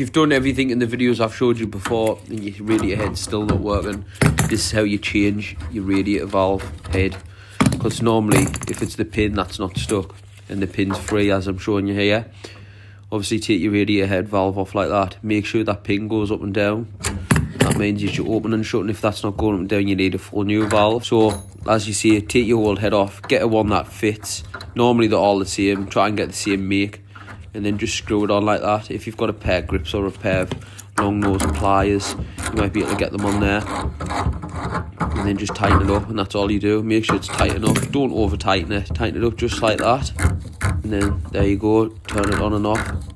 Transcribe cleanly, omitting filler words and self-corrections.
You've done everything in the videos I've showed you before and your radiator head's still not working, this is how you change your radiator valve head. Because normally, if it's the pin that's not stuck and the pin's free, as I'm showing you here, obviously take your radiator head valve off like that. Make sure that pin goes up and down. That means you should open and shut, and if that's not going up and down, you need a full new valve. So, as you see, take your old head off, get a one that fits. Normally they're all the same, try and get the same make, and then just screw it on like that. If you've got a pair of grips or a pair of long nose pliers, you might be able to get them on there. And then just tighten it up, and that's all you do. Make sure it's tight enough, don't over tighten it, tighten it up just like that. And then there you go, turn it on and off.